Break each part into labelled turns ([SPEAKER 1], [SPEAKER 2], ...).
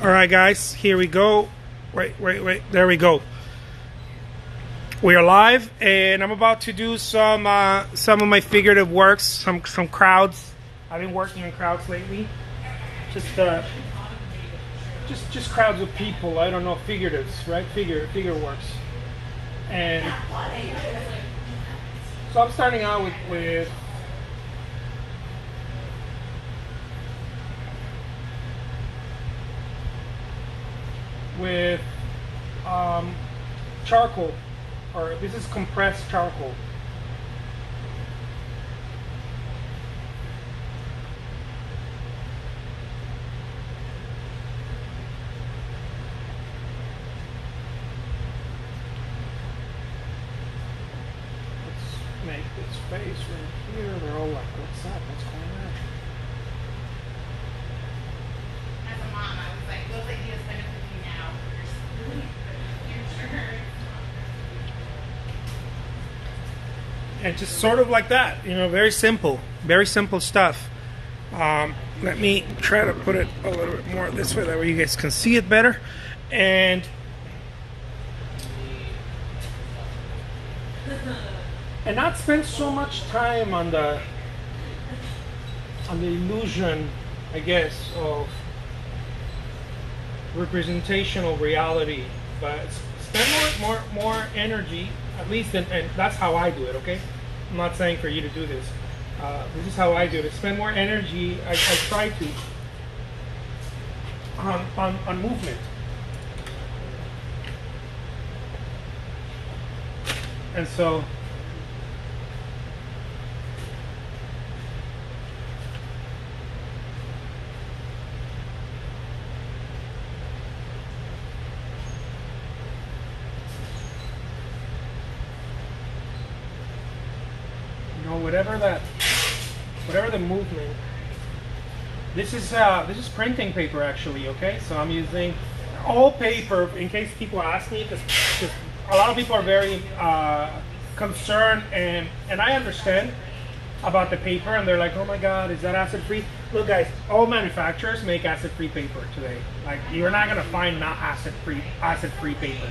[SPEAKER 1] Alright guys, here we go. Wait, there we go. We are live, and I'm about to do some of my figurative works, some crowds. I've been working on crowds lately. Just crowds of people. I don't know, figuratives, right? Figure works. And so I'm starting out with charcoal, or this is compressed charcoal. Let's make this face right here. They're all like, what's up? What's going on?
[SPEAKER 2] As a mom, I was like, those ideas benefit me now for your future.
[SPEAKER 1] And just sort of like that, you know, very simple stuff. Let me try to put it a little bit more this way, that way you guys can see it better. And not spend so much time on the illusion, I guess, of representational reality, but spend more energy, at least, and that's how I do it, okay? I'm not saying for you to do this. This is how I do it. Spend more energy, I try to, on movement. And so, whatever the movement. This is printing paper, actually. Okay, so I'm using all paper in case people ask me, because a lot of people are very concerned, and I understand about the paper, and they're like, oh my God, is that acid free? Look, guys, all manufacturers make acid free paper today. Like, you're not gonna find not acid free paper,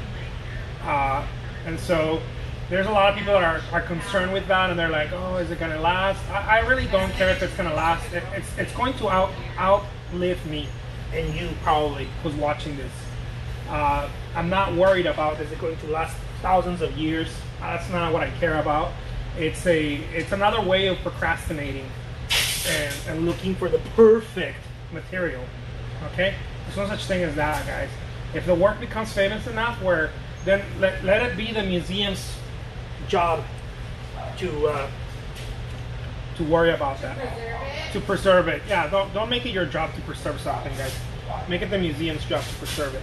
[SPEAKER 1] and so there's a lot of people that are concerned with that, and they're like, oh, is it gonna last? I really don't care if it's gonna last. It's going to outlive me and you, probably, who's watching this. I'm not worried about, is it going to last thousands of years? That's not what I care about. It's another way of procrastinating and looking for the perfect material. Okay? There's no such thing as that, guys. If the work becomes famous enough, then let it be the museum's job to worry about that, to preserve it. Yeah, don't make it your job to preserve something, guys. Make it the museum's job to preserve it.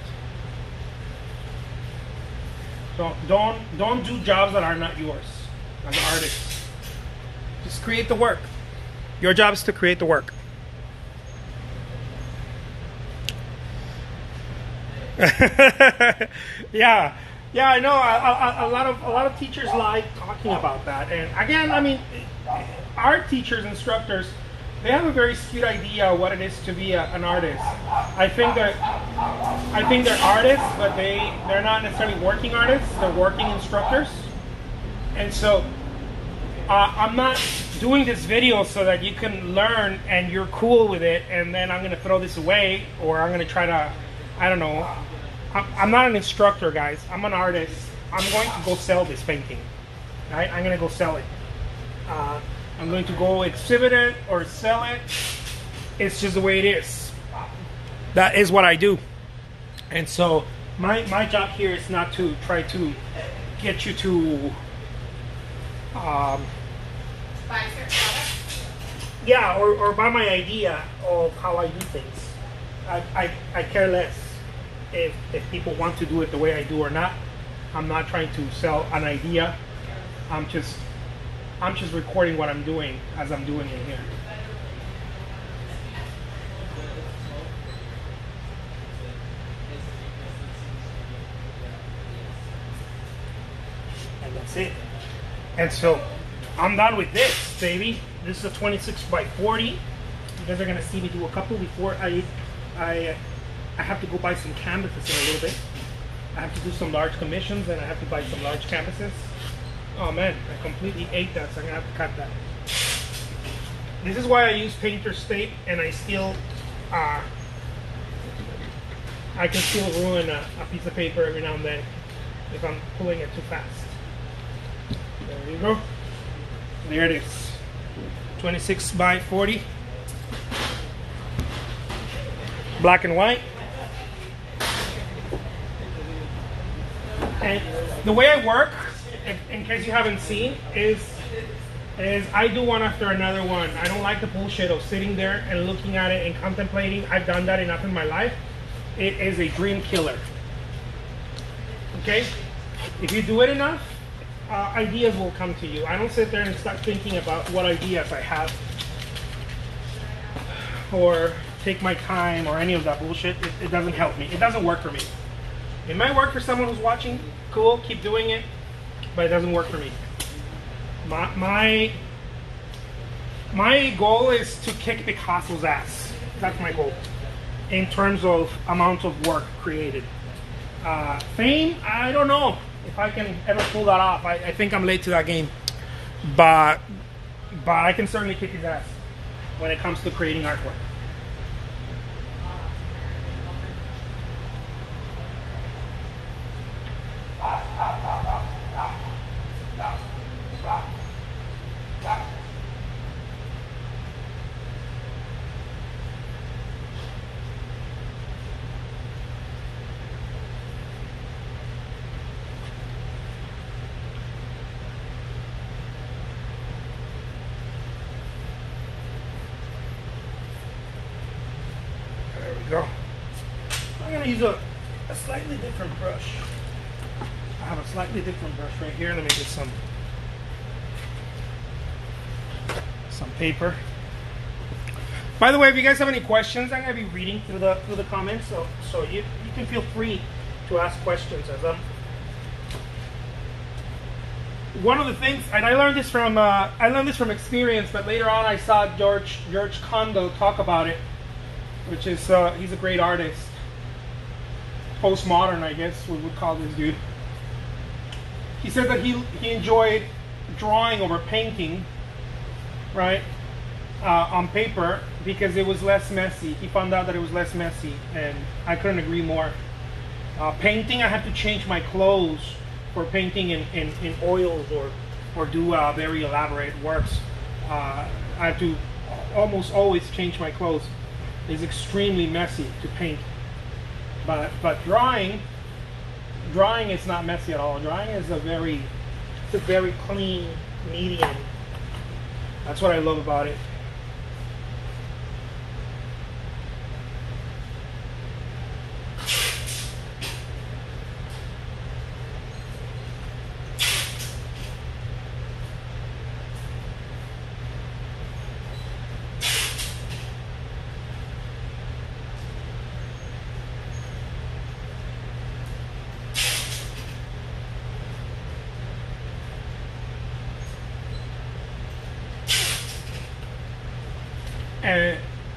[SPEAKER 1] Don't do jobs that are not yours as an artist. Just create the work. Your job is to create the work. Yeah, I know. A lot of teachers like talking about that, and again, I mean, art teachers, instructors, they have a very skewed idea of what it is to be an artist. I think they're artists, but they're not necessarily working artists. They're working instructors, and so I'm not doing this video so that you can learn and you're cool with it, and then I'm gonna throw this away, or I'm gonna try to, I don't know. I'm not an instructor, guys. I'm an artist. I'm going to go sell this painting. Right? I'm going to go sell it. I'm going to go exhibit it or sell it. It's just the way it is. That is what I do. And so my job here is not to try to get you to
[SPEAKER 2] Buy certain products?
[SPEAKER 1] yeah, or buy my idea of how I do things. I care less if people want to do it the way I do or not. I'm not trying to sell an idea. I'm just recording what I'm doing as I'm doing it here. And that's it. And so I'm done with this, baby. This is a 26 by 40. You guys are gonna see me do a couple before I I have to go buy some canvases in a little bit. I have to do some large commissions, and I have to buy some large canvases. Oh man, I completely ate that, so I'm gonna have to cut that. This is why I use painter's tape, and I still, I can still ruin a piece of paper every now and then if I'm pulling it too fast. There you go. There it is. 26 by 40. Black and white. And the way I work, in case you haven't seen, is I do one after another one. I don't like the bullshit of sitting there and looking at it and contemplating. I've done that enough in my life. It is a dream killer. Okay? If you do it enough, ideas will come to you. I don't sit there and start thinking about what ideas I have, or take my time, or any of that bullshit. It doesn't help me. It doesn't work for me. It might work for someone who's watching. Cool, keep doing it, but it doesn't work for me. My goal is to kick Picasso's ass. That's my goal in terms of amount of work created. Fame, I don't know if I can ever pull that off. I think I'm late to that game, but I can certainly kick his ass when it comes to creating artwork. Go. I'm going to use a slightly different brush. I have a slightly different brush right here. Let me get some paper. By the way, if you guys have any questions, I'm going to be reading through the comments, so you can feel free to ask questions as one of the things, and I learned this from experience, but later on I saw George Kondo talk about it, which is he's a great artist, postmodern, I guess we would call this dude. He said that he enjoyed drawing over painting, right, on paper, because it was less messy. He found out that it was less messy, and I couldn't agree more. Painting, I had to change my clothes for painting in oils or do very elaborate works. I have to almost always change my clothes. It's extremely messy to paint, but drawing is not messy at all. Drawing is a very clean medium. That's what I love about it.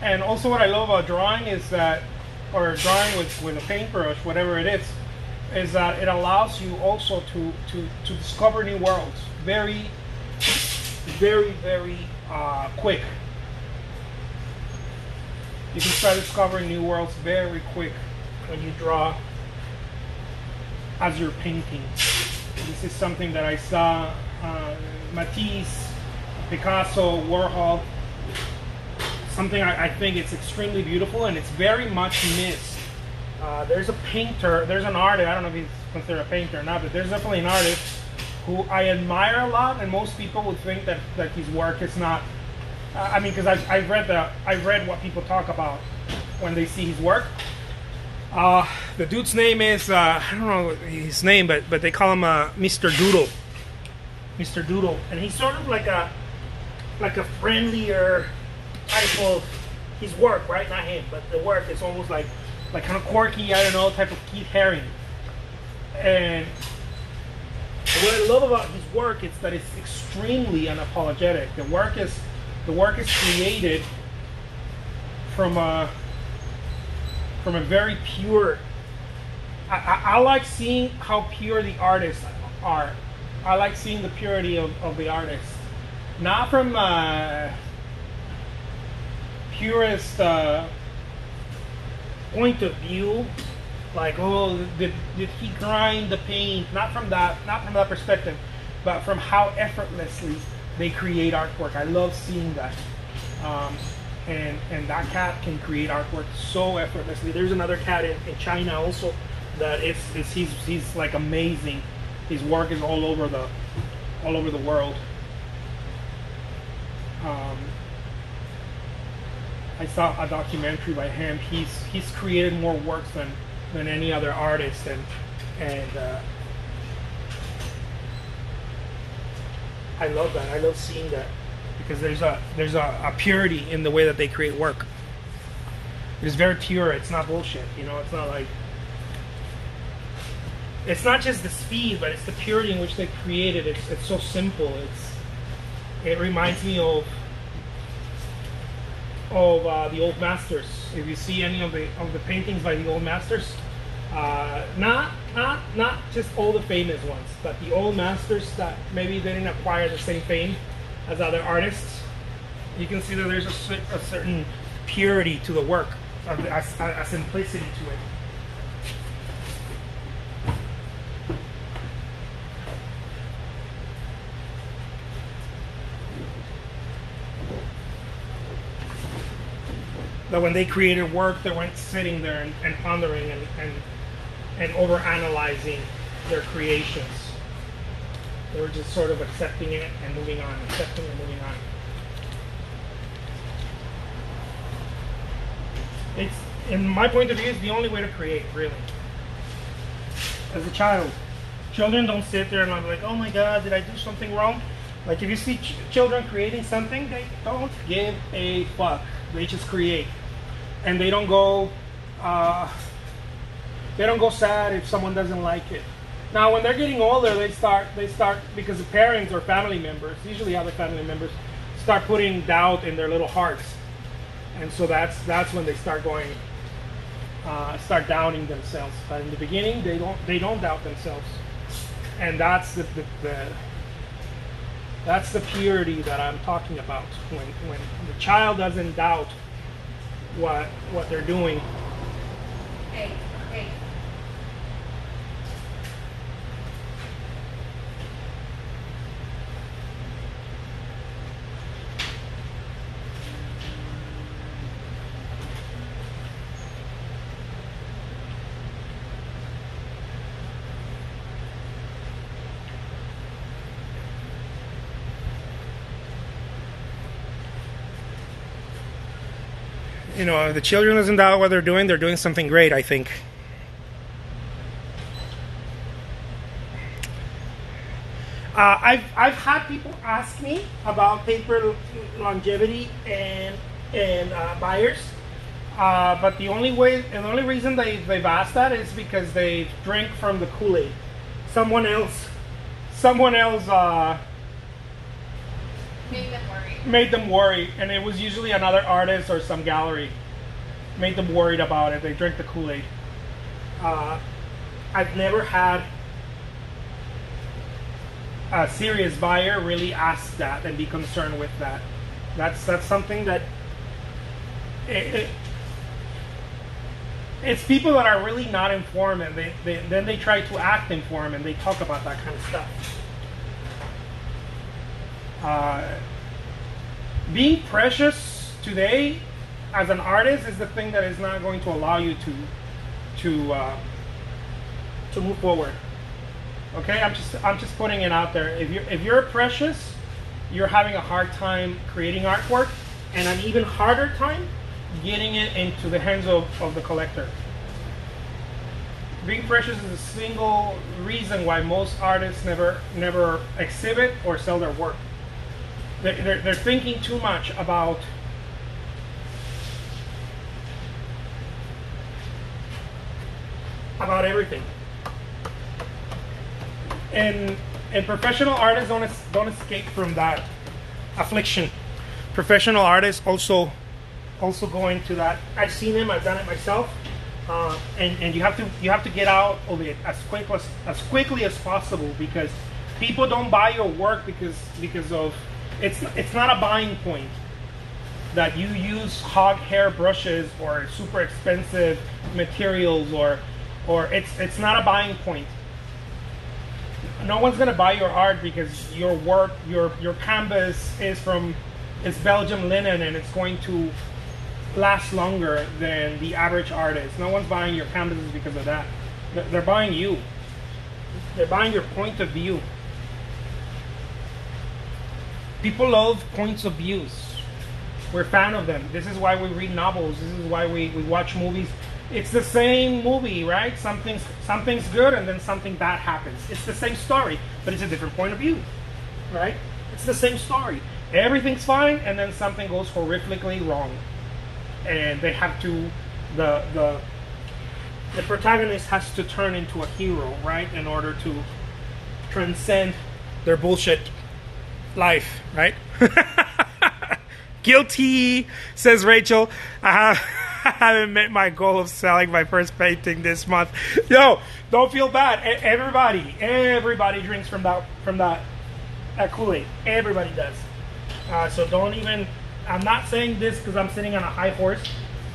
[SPEAKER 1] And also what I love about drawing is that, or drawing with a paintbrush, whatever it is that it allows you also to discover new worlds very quick. You can start discovering new worlds very quick when you draw as you're painting. This is something that I saw Matisse, Picasso, Warhol. Something I think it's extremely beautiful, and it's very much missed. There's a painter, there's an artist, I don't know if he's considered a painter or not, but there's definitely an artist who I admire a lot, and most people would think that his work is not, I mean, because I've read what people talk about when they see his work. The dude's name is, I don't know his name, but they call him Mr. Doodle. Mr. Doodle, and he's sort of like a friendlier type of his work, right? Not him, but the work is almost like kind of quirky, I don't know, type of Keith Haring. And what I love about his work is that it's extremely unapologetic. The work is created from a from a very pure. I like seeing how pure the artists are. I like seeing the purity of the artist, not from purest point of view, like, oh, did he grind the paint? Not from that perspective, but from how effortlessly they create artwork. I love seeing that. And that cat can create artwork so effortlessly. There's another cat in China also that he's like amazing. His work is all over the world. I saw a documentary by him. He's created more works than any other artist, and I love that. I love seeing that because there's a purity in the way that they create work. It's very pure. It's not bullshit. You know, it's not like. It's not just the speed, but it's the purity in which they create it. It's so simple. It reminds me of the old masters. If you see any of the paintings by the old masters, not just all the famous ones, but the old masters that maybe they didn't acquire the same fame as other artists, you can see that there's a certain purity to the work, a simplicity to it. That when they created work, they weren't sitting there and pondering and over-analyzing their creations. They were just sort of accepting it and moving on, accepting and moving on. It's, in my point of view, it's the only way to create, really. As a child, children don't sit there and I'm like, oh my God, did I do something wrong? Like if you see children creating something, they don't give a fuck. They just create, and they don't go sad if someone doesn't like it. Now, when they're getting older, they start because the parents or family members, usually other family members, start putting doubt in their little hearts, and so that's when they start doubting themselves. But in the beginning, they don't doubt themselves, and that's the purity that I'm talking about. When the child doesn't doubt what they're doing.
[SPEAKER 2] Hey.
[SPEAKER 1] You know, the children doesn't doubt what they're doing something great, I think. I've had people ask me about paper longevity and buyers, but the only reason they've asked that is because they drink from the Kool-Aid. Someone else made them worry, and it was usually another artist or some gallery made them worried about it. They drink the Kool-Aid. I've never had a serious buyer really ask that and be concerned with that. That's something that it's people that are really not informed, and then they try to act informed and they talk about that kind of stuff. Being precious today as an artist is the thing that is not going to allow you to move forward. Okay, I'm just putting it out there. If you're precious, you're having a hard time creating artwork, and an even harder time getting it into the hands of the collector. Being precious is the single reason why most artists never exhibit or sell their work. They're thinking too much about everything, and professional artists don't escape from that affliction. Professional artists also go into that. I've seen them. I've done it myself. and you have to get out of it as quickly as possible, because people don't buy your work because of it's not a buying point that you use hog hair brushes or super expensive materials, or it's not a buying point. No one's gonna buy your art because your work, your canvas is Belgium linen, and it's going to last longer than the average artist. No one's buying your canvases because of that. They're buying you. They're buying your point of view. People love points of views. We're a fan of them. This is why we read novels. This is why we watch movies. It's the same movie, right? Something's good and then something bad happens. It's the same story, but it's a different point of view, right? It's the same story. Everything's fine, and then something goes horrifically wrong, and they have to the protagonist has to turn into a hero, right, in order to transcend their bullshit life, right? Guilty, says Rachel. I haven't met my goal of selling my first painting this month. Yo, don't feel bad. Everybody drinks from that Acrylic. Everybody does. So don't even. I'm not saying this because I'm sitting on a high horse.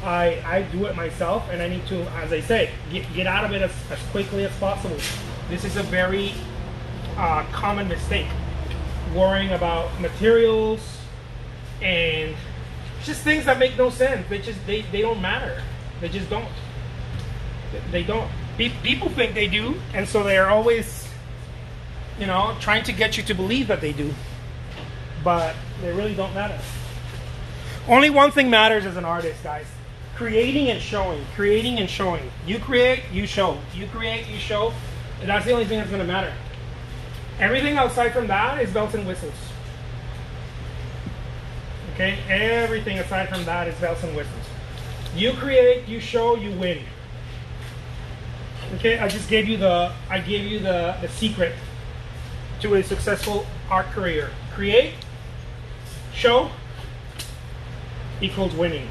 [SPEAKER 1] I do it myself, and I need to, as I say, get out of it as quickly as possible. This is a very common mistake. Worrying about materials and just things that make no sense. They don't matter. They just don't. They don't. People think they do, and so they are always, trying to get you to believe that they do, but they really don't matter. Only one thing matters as an artist, guys: creating and showing. Creating and showing. You create, you show. You create, you show, and that's the only thing that's going to matter. Everything outside from that is bells and whistles. Okay? Everything aside from that is bells and whistles. You create, you show, you win. Okay? I gave you the secret to a successful art career. Create, show, equals winning.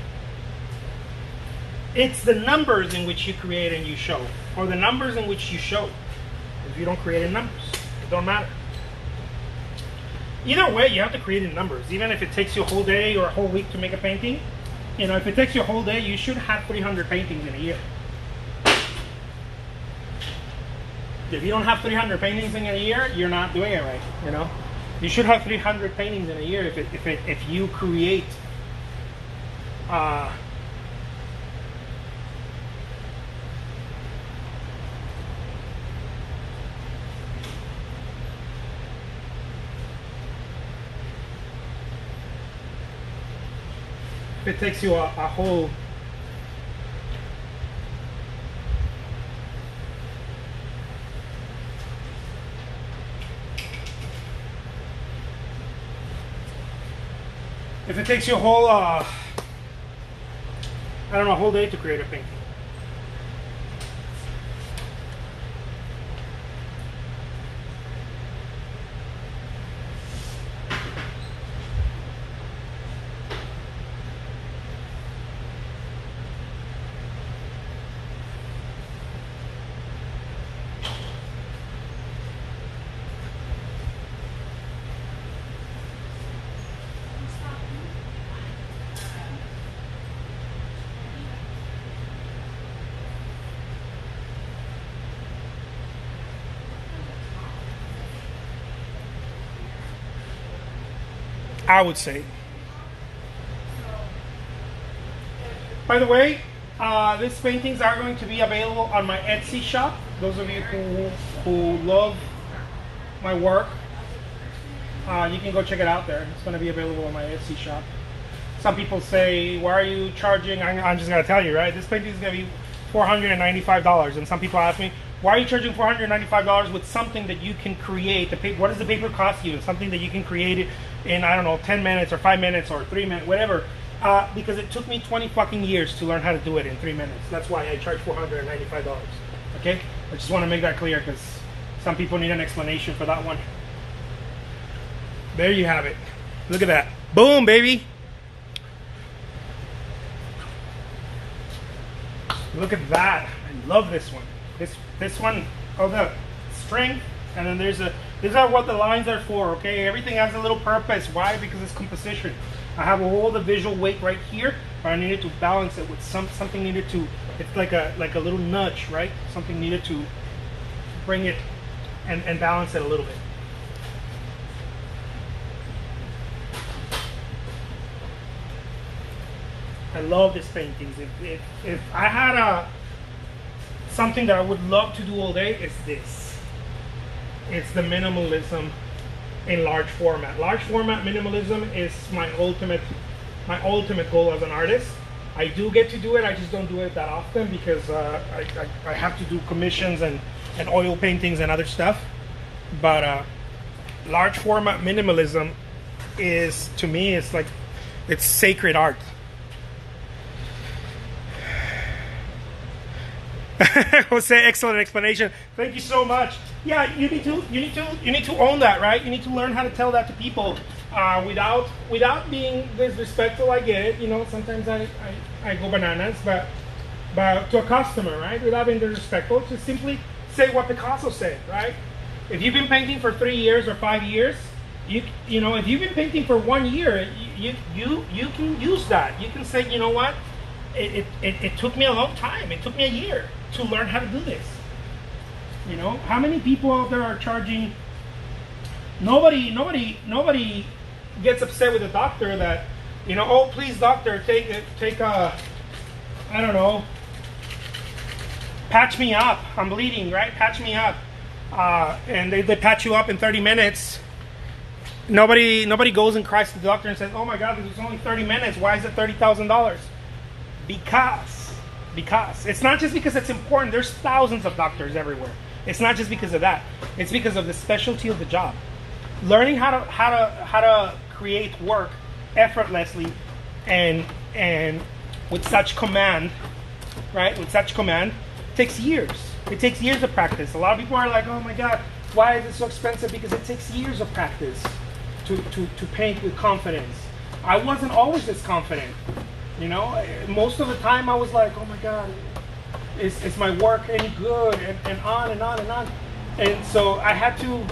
[SPEAKER 1] It's the numbers in which you create and you show, or the numbers in which you show. If you don't create in numbers, it don't matter. Either way, you have to create in numbers. Even if it takes you a whole day or a whole week to make a painting, if it takes you a whole day, you should have 300 paintings in a year. If you don't have 300 paintings in a year, you're not doing it right. You should have 300 paintings in a year if you create. If it takes you a whole. If it takes you a whole, I don't know, a whole day to create a painting. I would say. By the way, these paintings are going to be available on my Etsy shop. Those of you who love my work, you can go check it out there. It's going to be available on my Etsy shop. Some people say, why are you charging? I'm just going to tell you, right? This painting is going to be $495. And some people ask me, why are you charging $495 with something that you can create? What does the paper cost you? Something that you can create it in, I don't know, 10 minutes or 5 minutes or 3 minutes, whatever. Because it took me 20 fucking years to learn how to do it in 3 minutes. That's why I charge $495. Okay? I just want to make that clear because some people need an explanation for that one. There you have it. Look at that. Boom, baby. Look at that. I love this one. This one, oh, the strength, and then these are what the lines are for, okay? Everything has a little purpose. Why? Because it's composition. I have all the visual weight right here, but I needed to balance it with something needed to, it's like a little nudge, right? Something needed to bring it and balance it a little bit. I love these paintings. If I had something that I would love to do all day, it's this. It's the minimalism in large format. Large format minimalism is my ultimate goal as an artist. I do get to do it. I just don't do it that often because I have to do commissions and oil paintings and other stuff. But large format minimalism is, to me, it's sacred art. Jose, excellent explanation. Thank you so much. Yeah, you need to own that, right? You need to learn how to tell that to people without being disrespectful. I get it. You know, sometimes I go bananas, but to a customer, right? Without being disrespectful, just simply say what Picasso said, right? If you've been painting for 3 years or 5 years, you know, if you've been painting for 1 year, you can use that. You can say, you know what? It took me a long time. It took me a year to learn how to do this. You know, how many people out there are charging? Nobody gets upset with a doctor that, you know, oh please doctor, take I don't know, patch me up. I'm bleeding, right? Patch me up, and they patch you up in 30 minutes. Nobody goes and cries to the doctor and says, oh my God, this was only 30 minutes. Why is it $30,000? Because it's not just because it's important. There's thousands of doctors everywhere. It's not just because of that. It's because of the specialty of the job. Learning how to create work effortlessly and with such command, right? With such command, takes years. It takes years of practice. A lot of people are like, oh my God, why is it so expensive? Because it takes years of practice to paint with confidence. I wasn't always this confident. You know, most of the time I was like, oh my God, is my work any good? And on and on and on. And so I had to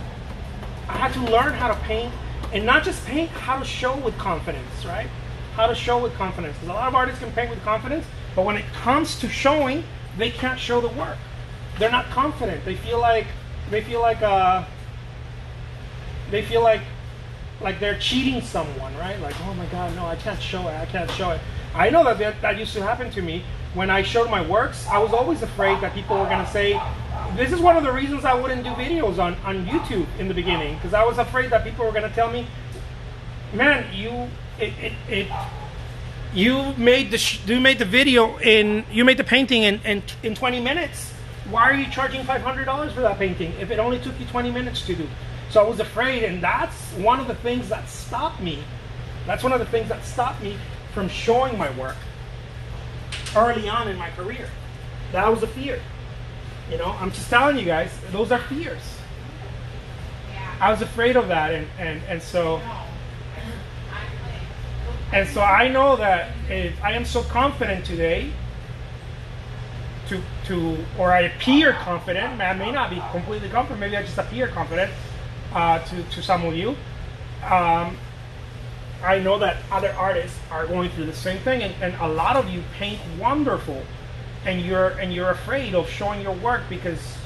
[SPEAKER 1] learn how to paint, and not just paint, how to show with confidence, right? How to show with confidence. Because a lot of artists can paint with confidence, but when it comes to showing, they can't show the work. They're not confident. They feel like they're cheating someone, right? Like, oh my God, no, I can't show it. I know that used to happen to me. When I showed my works, I was always afraid that people were going to say, this is one of the reasons I wouldn't do videos on YouTube in the beginning, because I was afraid that people were going to tell me, man, you made the video you made the painting in 20 minutes. Why are you charging $500 for that painting if it only took you 20 minutes to do? So I was afraid, and that's one of the things that stopped me. That's one of the things that stopped me from showing my work early on in my career. That was a fear. You know, I'm just telling you guys, those are fears.
[SPEAKER 2] Yeah.
[SPEAKER 1] I was afraid of that, and so I know that if I am so confident today, or I appear confident, I may not be completely confident, maybe I just appear confident to some of you. I know that other artists are going through the same thing, and a lot of you paint wonderful, and you're afraid of showing your work because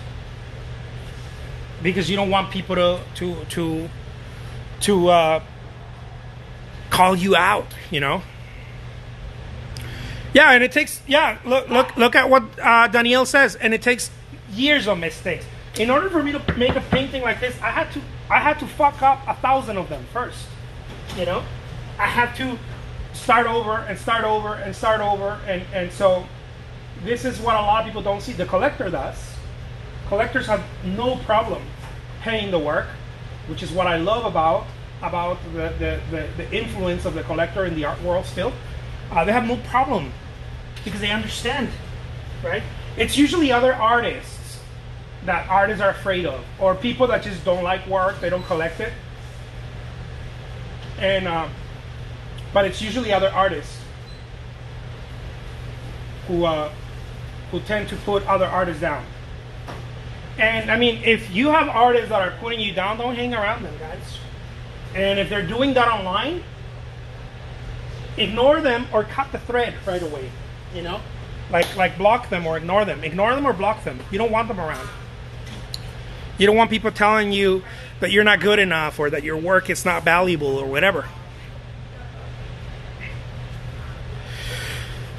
[SPEAKER 1] you don't want people to call you out, you know. Yeah, and it takes look at what Danielle says, and it takes years of mistakes. In order for me to make a painting like this, I had to fuck up 1,000 of them first, you know. I had to start over and start over and start over, and so this is what a lot of people don't see. The collector does. Collectors have no problem paying the work, which is what I love about the influence of the collector in the art world still. They have no problem because they understand, right? It's usually other artists that artists are afraid of, or people that just don't like work, they don't collect it. And but it's usually other artists who who tend to put other artists down. And I mean, if you have artists that are putting you down, don't hang around them, guys. And if they're doing that online, ignore them or cut the thread right away. You know, like block them or ignore them. Ignore them or block them. You don't want them around. You don't want people telling you that you're not good enough or that your work is not valuable or whatever.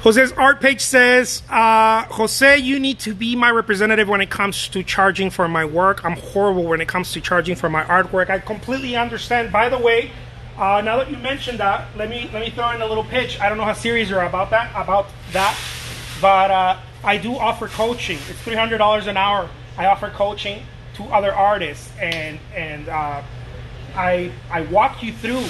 [SPEAKER 1] Jose's art page says, Jose, you need to be my representative when it comes to charging for my work. I'm horrible when it comes to charging for my artwork. I completely understand. By the way, now that you mentioned that, let me throw in a little pitch. I don't know how serious you're about that, but I do offer coaching. It's $300 an hour. I offer coaching to other artists, and I walk you through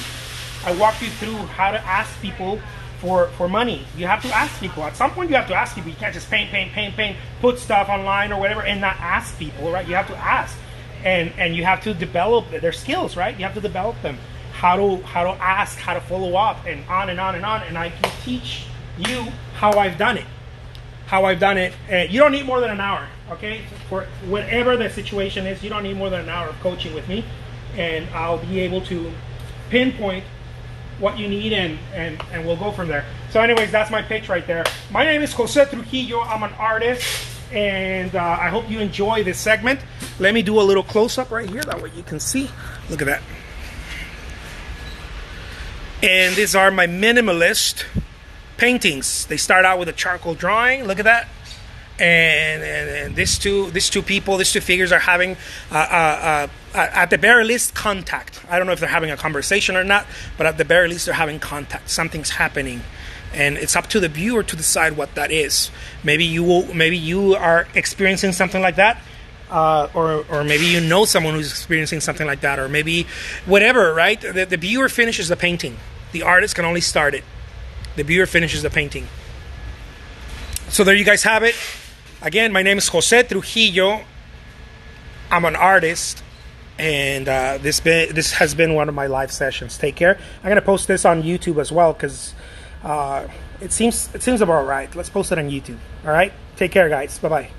[SPEAKER 1] how to ask people for money. You have to ask people. At some point you have to ask people. You can't just paint, put stuff online or whatever and not ask people, right? You have to ask, and you have to develop their skills, right? You have to develop them, how to ask, how to follow up, and on and on and on. And I can teach you how I've done it. You don't need more than an hour, okay? For whatever the situation is, you don't need more than an hour of coaching with me, and I'll be able to pinpoint what you need, and we'll go from there. So anyways, that's my pitch right there. My name is Jose Trujillo. I'm an artist, and I hope you enjoy this segment. Let me do a little close-up right here, that way you can see. Look at that. And these are my minimalist paintings. They start out with a charcoal drawing. Look at that. And these two figures are having at the very least contact. I don't know if they're having a conversation or not, but at the very least they're having contact. Something's happening, and it's up to the viewer to decide what that is. Maybe you are experiencing something like that, or maybe you know someone who's experiencing something like that, or maybe whatever. Right? The viewer finishes the painting. The artist can only start it. The viewer finishes the painting. So there you guys have it. Again, my name is Jose Trujillo. I'm an artist, and this has been one of my live sessions. Take care. I'm gonna post this on YouTube as well because it seems about right. Let's post it on YouTube. All right. Take care, guys. Bye bye.